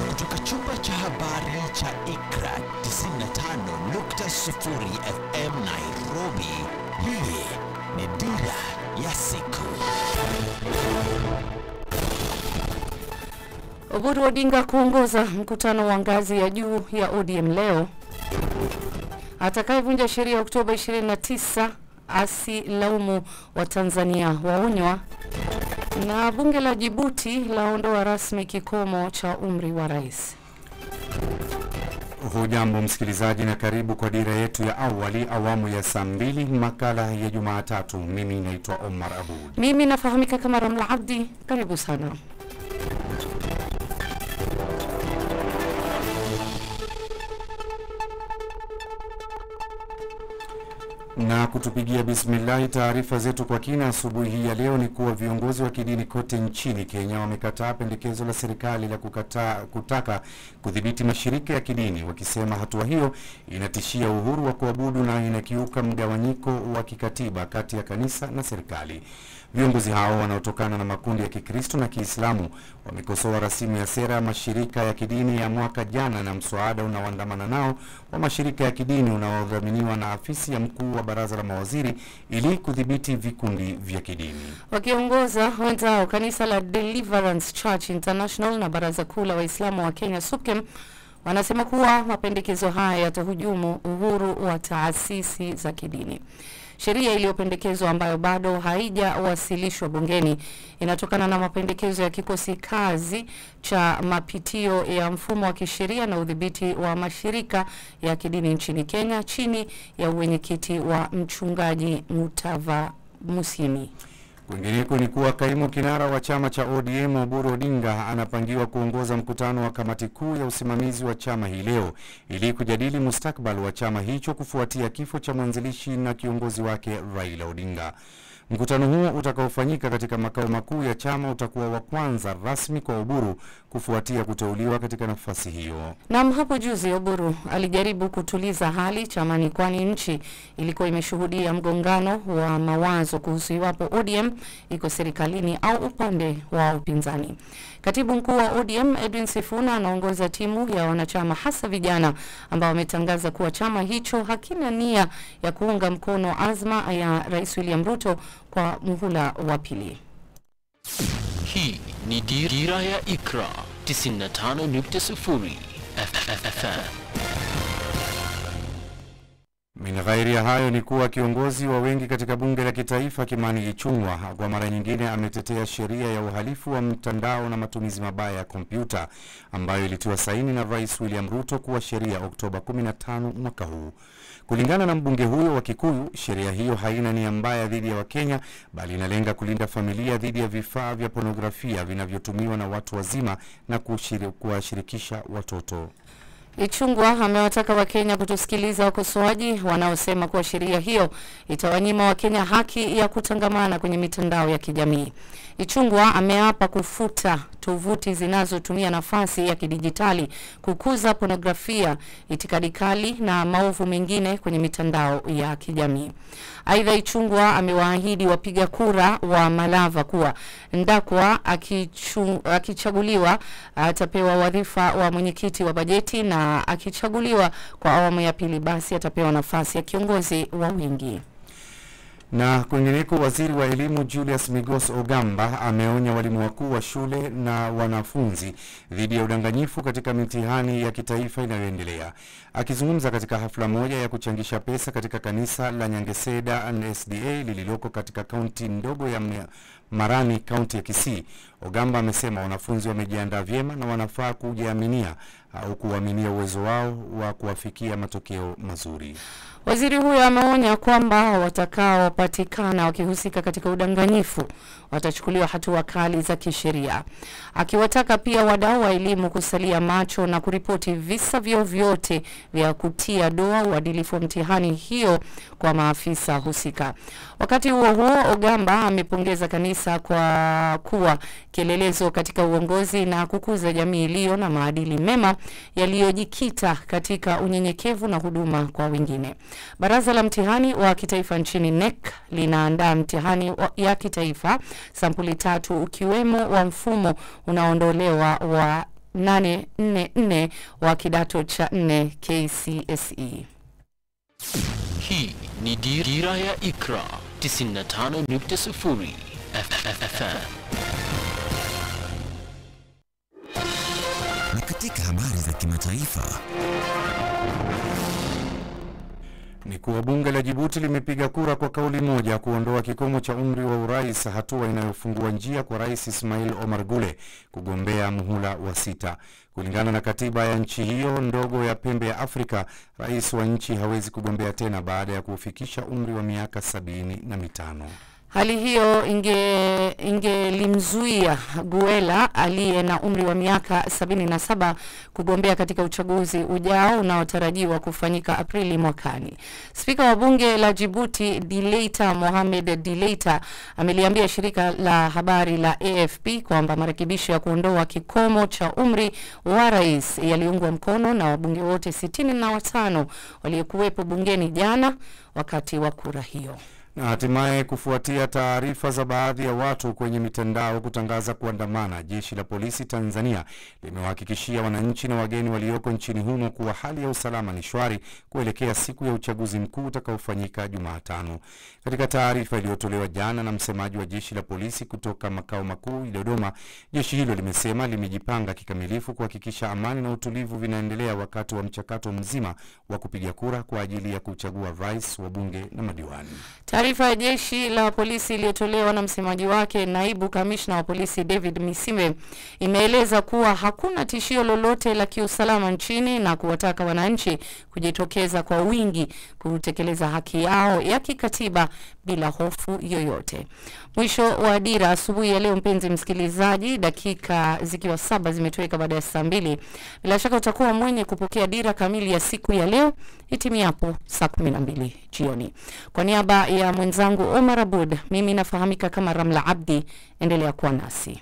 Kutoka chumba cha habari cha Ikra 95.0 FM Nairobi, hii ni Dira ya Siku. Oburu Odinga kuongoza mkutano wa ngazi ya juu ya ODM leo. Atakayevunja sheria Oktoba 29 asilaumu wa Tanzania waonywa. Na bunge la Djibouti laondoa rasmi kikomo cha umri wa rais. Hujambo msikilizaji na karibu kwa dira yetu ya awali awamu ya saa 2 makala ya Jumatatu. Mimi naitwa Omar Abud. Mimi nafahamika kama Ramla Abdi. Karibu sana. Na kutupigia bismillah, taarifa zetu kwa kina asubuhi hii ya leo ni kuwa viongozi wa kidini kote nchini Kenya wamekataa pendekezo la serikali la kutaka kudhibiti mashirika ya kidini, wakisema hatua hiyo inatishia uhuru wa kuabudu na inakiuka mgawanyiko wa kikatiba kati ya kanisa na serikali. Viongozi hao wanaotokana na makundi ya Kikristo na Kiislamu wamekosoa rasimu ya sera ya mashirika ya kidini ya mwaka jana na mswada unaoandamana nao wa mashirika ya kidini unaodhaminiwa na afisi ya mkuu wa baraza la mawaziri ili kudhibiti vikundi vya kidini. Wakiongoza wenzao kanisa la Deliverance Church International na baraza kuu la Waislamu wa Kenya SUPKEM wanasema kuwa mapendekezo haya yatahujumu uhuru wa taasisi za kidini. Sheria iliyopendekezwa ambayo bado haijawasilishwa bungeni inatokana na mapendekezo ya kikosi kazi cha mapitio ya mfumo wa kisheria na udhibiti wa mashirika ya kidini nchini Kenya chini ya uwenyekiti wa mchungaji Mutava Musimi. Kwingineko ni kuwa kaimu kinara wa chama cha ODM Oburu Odinga anapangiwa kuongoza mkutano wa kamati kuu ya usimamizi wa chama hii leo ili kujadili mustakabali wa chama hicho kufuatia kifo cha mwanzilishi na kiongozi wake Raila Odinga. Mkutano huo utakaofanyika katika makao makuu ya chama utakuwa wa kwanza rasmi kwa Oburu kufuatia kuteuliwa katika nafasi hiyo. Na hapo juzi Oburu alijaribu kutuliza hali chamani, kwani nchi ilikuwa imeshuhudia mgongano wa mawazo kuhusu iwapo ODM iko serikalini au upande wa upinzani. Katibu mkuu wa ODM Edwin Sifuna anaongoza timu ya wanachama hasa vijana ambao wametangaza kuwa chama hicho hakina nia ya kuunga mkono azma ya Rais William Ruto kwa muhula wa pili. Hii ni Dira ya Ikra 95.0 FM. Min ghairi ya hayo ni kuwa kiongozi wa wengi katika bunge la kitaifa Kimani Ichung'wah kwa mara nyingine ametetea sheria ya uhalifu wa mtandao na matumizi mabaya ya kompyuta ambayo ilitiwa saini na Rais William Ruto kuwa sheria Oktoba 15 mwaka huu. Kulingana na mbunge huyo wa Kikuyu, sheria hiyo haina nia mbaya dhidi ya Wakenya bali inalenga kulinda familia dhidi ya vifaa vya pornografia vinavyotumiwa na watu wazima na kuwashirikisha watoto. Ichung'wah amewataka Wakenya kutosikiliza wakosoaji wanaosema kuwa sheria hiyo itawanyima Wakenya haki ya kutangamana kwenye mitandao ya kijamii. Ichung'wah ameapa kufuta tovuti zinazotumia nafasi ya kidijitali kukuza pornografia, itikadi kali na maovu mengine kwenye mitandao ya kijamii. Aidha, Ichung'wah amewaahidi wapiga kura wa Malava kuwa ndakwa akichaguliwa atapewa wadhifa wa mwenyekiti wa bajeti na akichaguliwa kwa awamu ya pili basi atapewa nafasi ya kiongozi wa wingi. Na kwingineko, waziri wa elimu Julius Migos Ogamba ameonya walimu wakuu wa shule na wanafunzi dhidi ya udanganyifu katika mitihani ya kitaifa inayoendelea. Akizungumza katika hafla moja ya kuchangisha pesa katika kanisa la Nyangeseda NSDA lililoko katika kaunti ndogo ya Marani, kaunti ya Kisii, Ogamba amesema wanafunzi wamejiandaa vyema na wanafaa kujiaminia au kuaminia uwezo wao wa kuwafikia matokeo mazuri. Waziri huyo ameonya kwamba watakaopatikana wakihusika katika udanganyifu watachukuliwa hatua kali za kisheria. Akiwataka pia wadau wa elimu kusalia macho na kuripoti visa vyovyote vya kutia doa uadilifu wa mtihani hiyo kwa maafisa husika. Wakati huo Ogamba amepongeza kanisa kanisa kwa kuwa kielelezo katika uongozi na kukuza jamii iliyo na maadili mema yaliyojikita katika unyenyekevu na huduma kwa wengine. Baraza la mtihani wa kitaifa nchini NEC linaandaa mtihani ya kitaifa sampuli 3 ukiwemo wa mfumo unaondolewa wa 844 wa kidato cha 4 KCSE. Hii ni Dira ya Ikra 95.0 FM. Na katika habari za kimataifa ni kuwa bunge la Djibouti limepiga kura kwa kauli moja kuondoa kikomo cha umri wa urais, hatua inayofungua njia kwa Rais Ismail Omar Gule kugombea muhula wa 6. Kulingana na katiba ya nchi hiyo ndogo ya pembe ya Afrika, rais wa nchi hawezi kugombea tena baada ya kufikisha umri wa miaka 75. Hali hiyo ingelimzuia Guela aliye na umri wa miaka 77 kugombea katika uchaguzi ujao unaotarajiwa kufanyika Aprili mwakani. Spika wa bunge la Djibouti Dileita Mohamed Dileita ameliambia shirika la habari la AFP kwamba marekebisho ya kuondoa kikomo cha umri wa rais yaliungwa mkono na wabunge wote 65 waliokuwepo bungeni jana wakati wa kura hiyo. Na hatimaye, kufuatia taarifa za baadhi ya watu kwenye mitandao kutangaza kuandamana, jeshi la polisi Tanzania limewahakikishia wananchi na wageni walioko nchini humo kuwa hali ya usalama ni shwari kuelekea siku ya uchaguzi mkuu utakaofanyika Jumatano. Katika taarifa iliyotolewa jana na msemaji wa jeshi la polisi kutoka makao makuu Dodoma, jeshi hilo limesema limejipanga kikamilifu kuhakikisha amani na utulivu vinaendelea wakati wa mchakato mzima wa kupiga kura kwa ajili ya kuchagua rais, wabunge na madiwani. Taarifa ya jeshi la polisi iliyotolewa na msemaji wake, naibu kamishna wa polisi David Misime, imeeleza kuwa hakuna tishio lolote la kiusalama nchini na kuwataka wananchi kujitokeza kwa wingi kutekeleza haki yao ya kikatiba bila hofu yoyote. Mwisho wa Dira asubuhi ya leo, mpenzi msikilizaji, dakika zikiwa 7 zimetoweka baada ya saa 2. Bila shaka utakuwa mwenye kupokea Dira kamili ya siku ya leo itimiapo saa 12 jioni. Kwa niaba ya mwenzangu Omar Abud, mimi nafahamika kama Ramla Abdi. Endelea kuwa nasi.